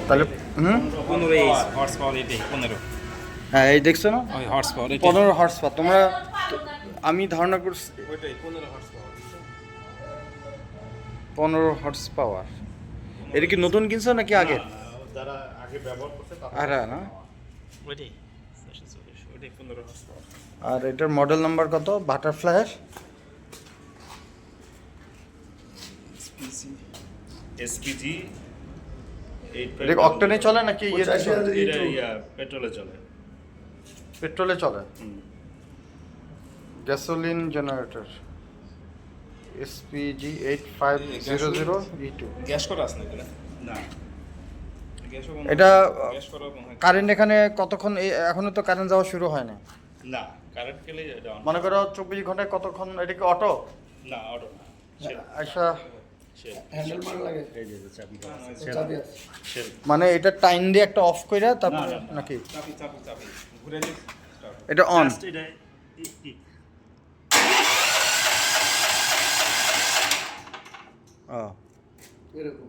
তাহলে 15 horse power এটাই 15 হ্যাঁ এই দেখছো না ওই হর্স পাওয়ার 15 হর্স পাওয়ার তোমরা আমি ধারণা করছি ওইটাই 15 হর্স পাওয়ার 15 হর্স পাওয়ার এটা কি নতুন কিনছো নাকি আগে যারা আগে ব্যবহার করছে আর না ওইটাই 740 ওইটাই 15 হর্স পাওয়ার আর এটার মডেল নাম্বার কত বাটারফ্লাইয়ের এসপিজি এটা অক্টেনে চলে নাকি ইয়েতে চলে পেট্রোলে চলে পেট্রোলে চলে gasoline generator SPG 8500 E2 gas করা আছে নাকি না না এটা গ্যাস করা মনে হয় কারেন্ট এখানে কতক্ষণ এখনো তো কারেন্ট যাওয়া শুরু হয় না না কারেন্ট গেলে এটা মনে করো 24 ঘন্টায় কতক্ষণ এটা কি অটো না অটো না আচ্ছা হ্যান্ডেল মার লাগে এই যে চাবি চাবি আছে সেল মানে এটা টাইম দিয়ে একটা অফ কইরা তারপর না, না, না। নাকি চাপি চাপি চাপি ঘুরে দিস স্টার্ট এটা অন এটা এরকম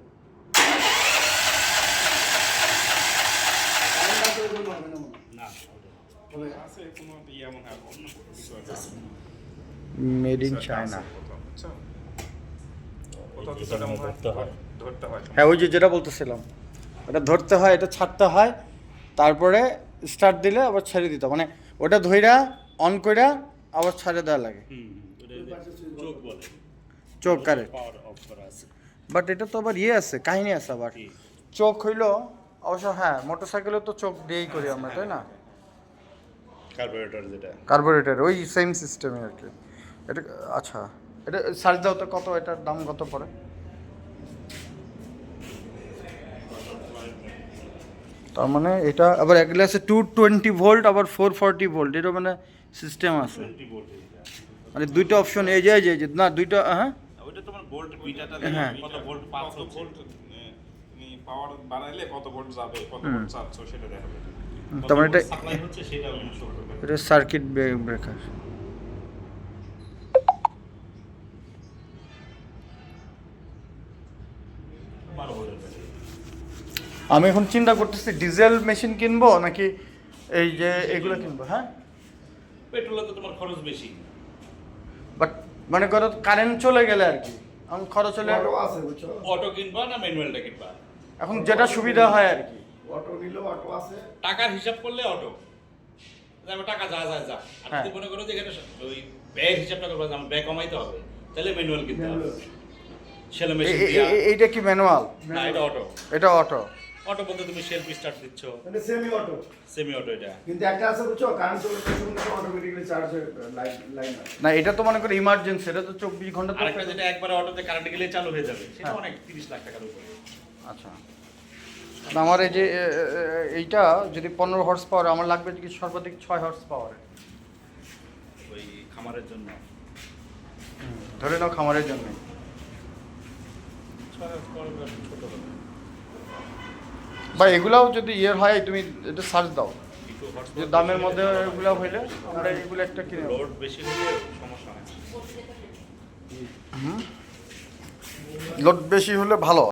কারেন্ট আছে ওই জন্য হবে না মনে হয়। না হবে আছে কোনো ইয়া মনে হয় অন্য কিছু আছে মেড ইন চায়না কোথাও কিছুটা মনে হয় ধরতে হয় হ্যাঁ ওই যে যেটা বলতেছিলাম ওটা ধরতে হয় এটা ছাড়তে হয় তারপরে স্টার্ট দিলে আবার ছেড়ে দিতে হয়। মানে ওটা ধইরা অন কইরা আবার ছেড়ে দেওয়া লাগে চোখ বলে চোখ কারেক্ট পাওয়ার অফ করা আছে বাট এটা তো আবার ইয়ে আছে কাহিনী আছে আবার কি? চোখ হইলো অবশ্য হ্যাঁ মোটরসাইকেলে তো চোখ দিয়েই করি আমরা তাই না কার্বোরেটর যেটা কার্বোরেটর ওই সেম সিস্টেমে আর কি এটা আচ্ছা এটা সার্চ দাও তো কত এটার দাম কত পড়ে তার মানে এটা আবার এগুলো আছে 220 ভোল্ট আবার 440 ভোল্ট এটা মানে সিস্টেম আছে 20 ভোল্ট এটা মানে দুইটা অপশন এই যে না দুইটা হ্যাঁ ওইটা তোমার ভোল্ট মিটারটা হ্যাঁ। কত ভোল্ট পাস কত হচ্ছে ভোল্ট তুমি পাওয়ার বাড়াইলে কত ভোল্ট যাবে কত ভোল্ট চাচ্ছ সেটা দেখাবে তার মানে এটা সাপ্লাই হচ্ছে সেটা আমি শো করবে এটা সার্কিট ব্রেকার বারো ভোল্টের ব্যাটারি আমি এখন চিন্তা করতেছি ডিজেল মেশিন কিনবো নাকি এই যে এগুলো কিনবো হ্যাঁ পেট্রোলে তো তোমার খরচ বেশি বাট মনে করো কারেন্ট চলে গেলে আর কি এখন খরচ হলে অটো আছে বুঝছো অটো কিনবা না ম্যানুয়ালটা কিনবা এখন যেটা সুবিধা হয় আর কি অটো নিলেও অটো আছে টাকার হিসাব করলে অটো টাকা যা আর হ্যাঁ। যদি মনে করো যে এখানে ওই ব্যয়ের হিসাবটা করবো আমার ব্যয় কমাইতে হবে তাহলে ম্যানুয়াল কিনতে হবে সেলে মেশিন দিয়া এইটা কি ম্যানুয়াল না এটা অটো এটা অটো অটো বলতে তুমি সেলফ স্টার্ট দিচ্ছ মানে সেমি অটো সেমি অটো এটা কিন্তু একটা আছে বুঝছো কারেন্ট চলে সঙ্গে অটোমেটিক্যালি চার্জ হয়ে লাইন না এটা তো মনে করো ইমার্জেন্সি এটা তো 24 ঘন্টা তো আরেকটা যেটা একবার অটোতে কারেন্ট গেলে চালু হয়ে যাবে সেটা হ্যাঁ। অনেক 30 লাখ টাকার উপরে আচ্ছা না, আমার এই যে এইটা যদি 15 হর্স পাওয়ার আমার লাগবে কি সর্বাধিক 6 হর্স পাওয়ার ওই খামারের জন্য ধরে নাও খামারের জন্য ছোট হবে বা এগুলাও যদি ইয়ের হয় তুমি এটা সার্চ দাও একটু যে দামের মধ্যে এগুলো হইলে আমরা এগুলো একটা কিনে নেব। লোড বেশি হলে সমস্যা হয় লোড বেশি হলে ভালো